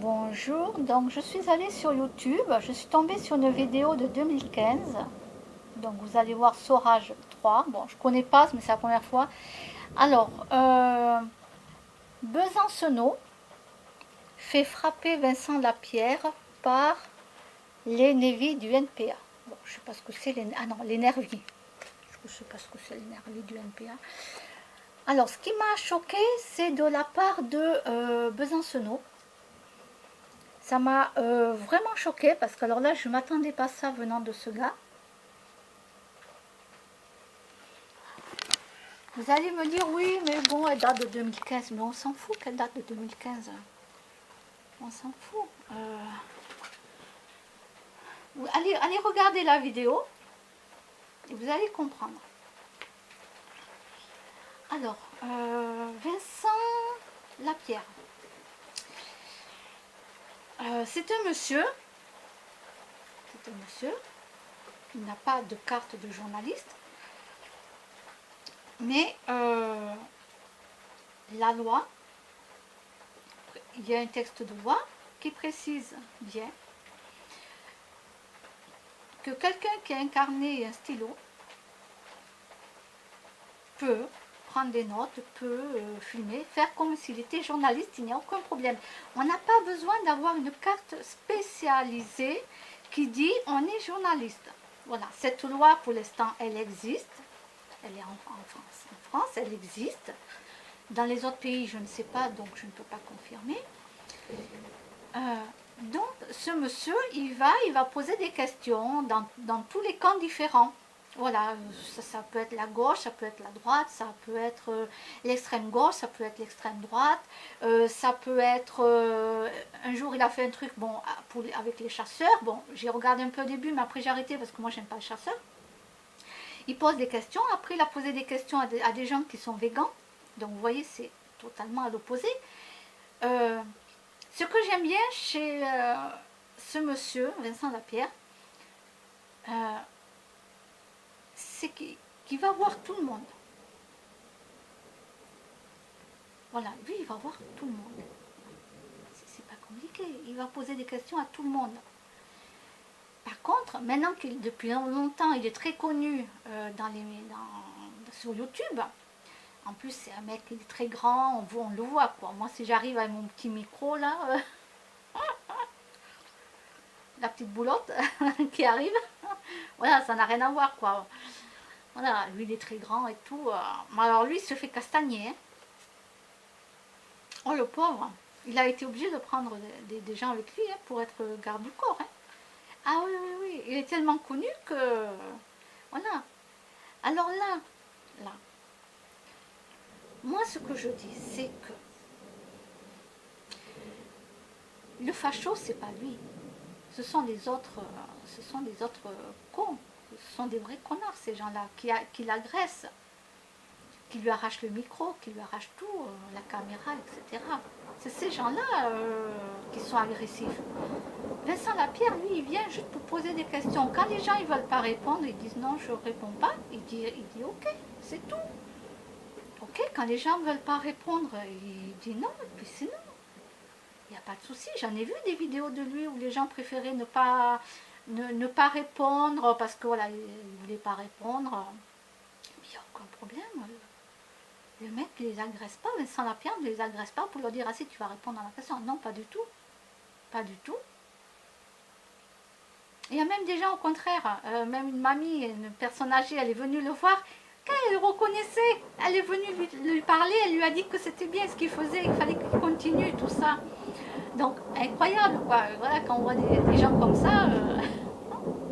Bonjour, donc je suis allée sur YouTube, je suis tombée sur une vidéo de 2015, donc vous allez voir Saurage 3, bon je connais pas mais c'est la première fois. Alors, Besancenot fait frapper Vincent Lapierre par les Navy du NPA. Bon, je sais pas ce que c'est, ah non, les Nervis, je sais pas ce que c'est les Nervis du NPA. Alors, ce qui m'a choqué, c'est de la part de Besancenot. Ça m'a vraiment choqué parce que alors là, je ne m'attendais pas à ça venant de ce gars. Vous allez me dire, oui, mais bon, elle date de 2015. Mais on s'en fout qu'elle date de 2015. On s'en fout. Allez regarder la vidéo et vous allez comprendre. Alors, Vincent Lapierre. C'est un monsieur qui n'a pas de carte de journaliste, mais la loi, il y a un texte de loi qui précise bien que quelqu'un qui a incarné un stylo peut prendre des notes, peut filmer, faire comme s'il était journaliste, il n'y a aucun problème. On n'a pas besoin d'avoir une carte spécialisée qui dit on est journaliste. Voilà, cette loi pour l'instant elle existe, elle est en France. En France elle existe, dans les autres pays je ne sais pas donc je ne peux pas confirmer. Donc ce monsieur il va poser des questions dans tous les camps différents. Voilà, ça peut être la gauche, ça peut être la droite, ça peut être l'extrême gauche, ça peut être l'extrême droite, ça peut être... un jour il a fait un truc bon, avec les chasseurs, bon j'ai regardé un peu au début mais après j'ai arrêté parce que moi j'aime pas les chasseurs. Il pose des questions, après il a posé des questions à des gens qui sont végans, donc vous voyez c'est totalement à l'opposé. Ce que j'aime bien chez ce monsieur, Vincent Lapierre, c'est qu'il va voir tout le monde. Voilà, lui, il va voir tout le monde. C'est pas compliqué, il va poser des questions à tout le monde. Par contre, maintenant qu'il depuis longtemps, il est très connu sur YouTube. En plus, c'est un mec qui est très grand, on le voit quoi. Moi, si j'arrive avec mon petit micro là, la petite boulotte qui arrive, voilà, ça n'a rien à voir quoi. Voilà, lui il est très grand et tout. Alors lui il se fait castagner. Hein. Oh le pauvre, il a été obligé de prendre des gens avec lui hein, pour être garde du corps. Hein. Ah oui, oui, oui, il est tellement connu que... Voilà. Alors là, moi ce que je dis c'est que le facho c'est pas lui. Ce sont les autres cons. Ce sont des vrais connards ces gens-là qui l'agressent. Qui lui arrache le micro, qui lui arrache tout, la caméra, etc. C'est ces gens-là qui sont agressifs. Vincent Lapierre, lui, il vient juste pour poser des questions. Quand les gens ne veulent pas répondre, ils disent non, je ne réponds pas. Il dit ok, c'est tout. Ok, quand les gens ne veulent pas répondre, il dit non, et puis c'est non. Il n'y a pas de souci. J'en ai vu des vidéos de lui où les gens préféraient ne pas répondre parce que voilà, ils ne voulaient pas répondre. Il n'y a aucun problème. Le mec ne les agresse pas, Vincent Lapierre ne les agresse pas pour leur dire ah si tu vas répondre à la question. Non, pas du tout. Pas du tout. Il y a même des gens au contraire, même une mamie, une personne âgée, elle est venue le voir. Quand elle le reconnaissait, elle est venue lui parler, elle lui a dit que c'était bien ce qu'il faisait, il fallait qu'il continue, tout ça. Donc, incroyable quoi. Voilà, quand on voit des gens comme ça,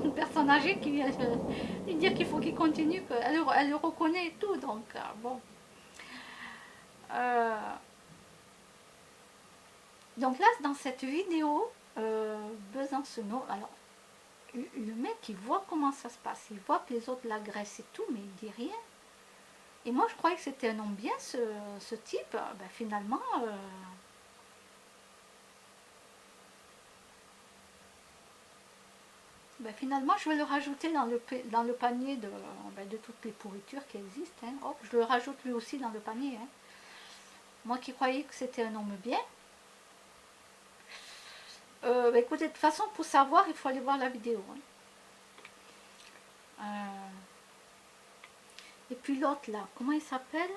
une personne âgée qui vient lui dire qu'il faut qu'il continue, elle le reconnaît et tout. Donc, bon. Donc là, dans cette vidéo, Besancenot, alors, le mec, il voit comment ça se passe, il voit que les autres l'agressent et tout, mais il dit rien. Et moi, je croyais que c'était un homme bien, ce type. Ben, finalement, je vais le rajouter dans le panier de toutes les pourritures qui existent. Hein. Hop, je le rajoute lui aussi dans le panier. Hein. Moi qui croyais que c'était un homme bien, Bah, écoutez, de toute façon, pour savoir, il faut aller voir la vidéo. Hein. Et puis l'autre là, comment il s'appelle?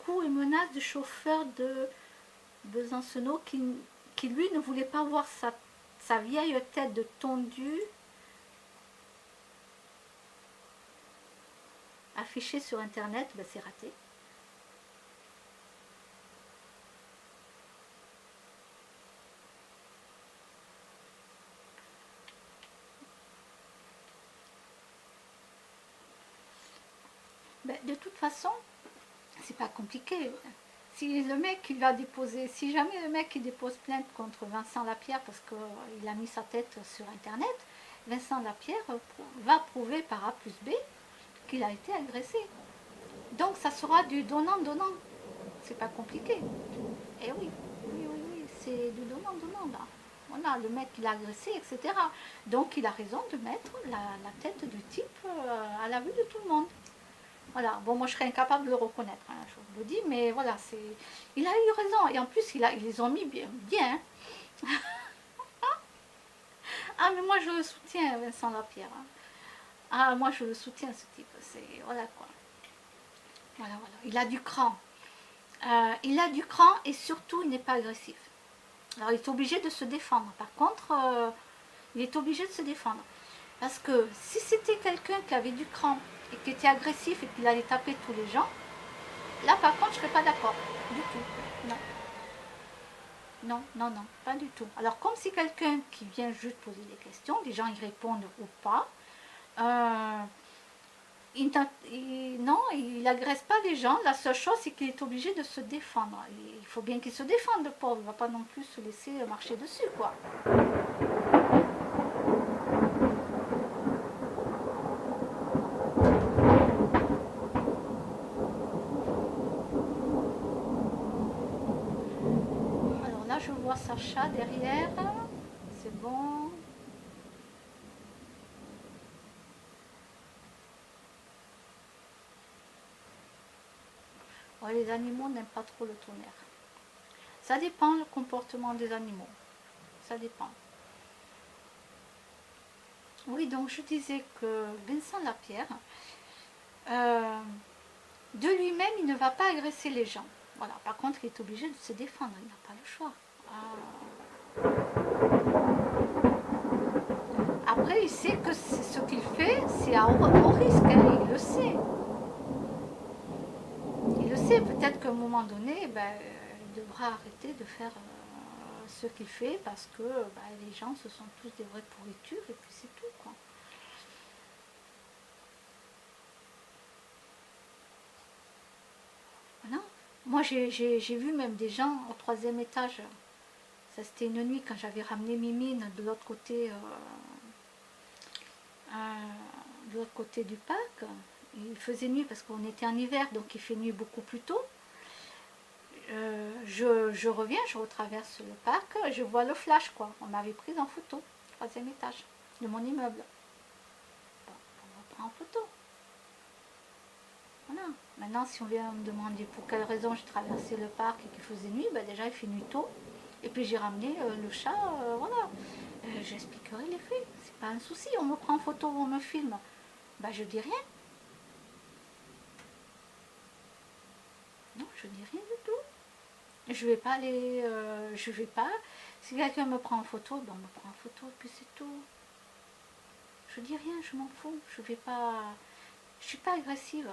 Coup et menace du chauffeur de Besancenot qui lui ne voulait pas voir sa vieille tête de tondu affichée sur internet. Ben, c'est raté. Ben, de toute façon, c'est pas compliqué. Si le mec il va déposer, si jamais le mec il dépose plainte contre Vincent Lapierre parce qu'il a mis sa tête sur internet, Vincent Lapierre va prouver par A plus B qu'il a été agressé. Donc ça sera du donnant-donnant. C'est pas compliqué. Et oui, oui, c'est du donnant-donnant là. Voilà, le mec il a agressé, etc. Donc il a raison de mettre la tête du type à la vue de tout le monde. Voilà, bon, moi je serais incapable de le reconnaître, hein, je vous le dis, mais voilà, il a eu raison. Et en plus, ils les ont mis bien. Bien. Ah, mais moi je le soutiens, Vincent Lapierre. Hein. Ah, moi je le soutiens, ce type. C'est, voilà quoi. Voilà, voilà. Il a du cran. Il a du cran et surtout, il n'est pas agressif. Alors, il est obligé de se défendre. Par contre, il est obligé de se défendre. Parce que si c'était quelqu'un qui avait du cran et qui était agressif et qu'il allait taper tous les gens, là, par contre, je ne serais pas d'accord. Du tout. Non. Non, non, non, pas du tout. Alors, comme c'est quelqu'un qui vient juste poser des questions, les gens y répondent ou pas, non, il n'agresse pas les gens. La seule chose, c'est qu'il est obligé de se défendre. Il faut bien qu'il se défende, le pauvre. Il ne va pas non plus se laisser marcher dessus, quoi. Alors là, je vois Sacha derrière. C'est bon. Oh, les animaux n'aiment pas trop le tonnerre. Ça dépend le comportement des animaux. Ça dépend. Oui, donc je disais que Vincent Lapierre, de lui-même, il ne va pas agresser les gens. Voilà. Par contre, il est obligé de se défendre. Il n'a pas le choix. Après, il sait que ce qu'il fait, c'est à haut risque. Hein, il le sait. Il le sait. Peut-être qu'à un moment donné, ben, il devra arrêter de faire ce qu'il fait parce que ben, les gens, ce sont tous des vraies pourritures et puis c'est tout, quoi. Voilà. Moi, j'ai vu même des gens au 3e étage. Ça, c'était une nuit quand j'avais ramené Mimine de l'autre côté, du parc. Il faisait nuit parce qu'on était en hiver, donc il fait nuit beaucoup plus tôt. Je reviens, je retraverse le parc, je vois le flash, quoi. On m'avait prise en photo, 3e étage de mon immeuble. Bon, on me prend en photo. Voilà. Maintenant, si on vient me demander pour quelle raison j'ai traversé le parc et qu'il faisait nuit, ben déjà il fait nuit tôt. Et puis j'ai ramené le chat, voilà. J'expliquerai les faits, c'est pas un souci. On me prend en photo ou on me filme, ben je dis rien. Non, je dis rien du tout. Je vais pas aller, je vais pas. Si quelqu'un me prend en photo, ben on me prend en photo, puis c'est tout. Je dis rien, je m'en fous. Je vais pas, je suis pas agressive.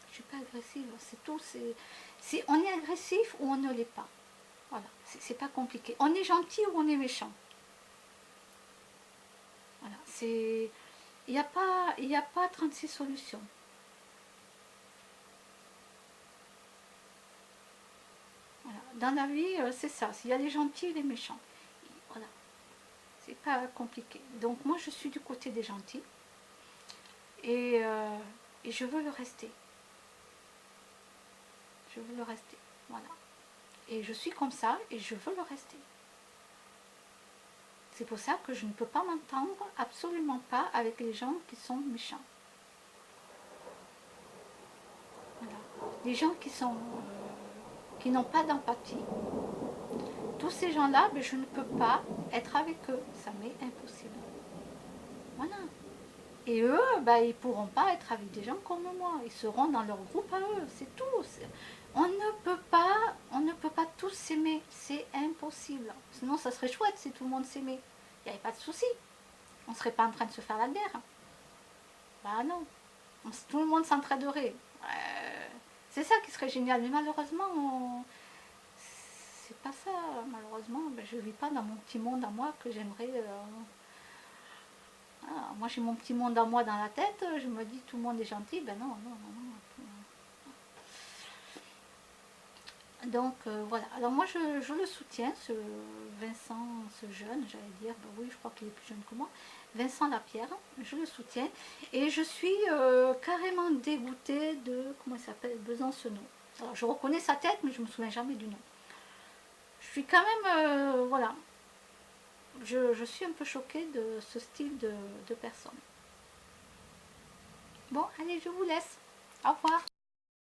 Je suis pas agressive, c'est tout. On est agressif ou on ne l'est pas. Voilà, c'est pas compliqué. On est gentil ou on est méchant. Voilà, il n'y a pas 36 solutions. Voilà. Dans la vie, c'est ça. Il y a les gentils et les méchants. Voilà, c'est pas compliqué. Donc moi, je suis du côté des gentils et je veux le rester. Je veux le rester. Voilà. Et je suis comme ça et je veux le rester. C'est pour ça que je ne peux pas m'entendre absolument pas avec les gens qui sont méchants. Voilà. Les gens qui n'ont pas d'empathie. tous ces gens-là, ben, je ne peux pas être avec eux. Ça m'est impossible. Voilà. Et eux, ben, ils ne pourront pas être avec des gens comme moi. Ils seront dans leur groupe à eux. C'est tout. On ne peut pas tous s'aimer. C'est impossible. Sinon, ça serait chouette si tout le monde s'aimait. Il n'y avait pas de souci. On ne serait pas en train de se faire la guerre. Bah non. Tout le monde s'entraiderait. C'est ça qui serait génial. Mais malheureusement, c'est pas ça. Malheureusement, ben, je ne vis pas dans mon petit monde à moi que j'aimerais... Ah, moi j'ai mon petit monde à moi dans la tête, je me dis tout le monde est gentil, ben non, non, non, non. Donc voilà, alors moi je le soutiens, ce Vincent, ce jeune, j'allais dire, ben oui je crois qu'il est plus jeune que moi, Vincent Lapierre, je le soutiens, et je suis carrément dégoûtée de, comment il s'appelle, Besancenot. Alors je reconnais sa tête, mais je me souviens jamais du nom. Je suis quand même, voilà, je suis un peu choquée de ce style de personne. Bon, allez, je vous laisse. Au revoir.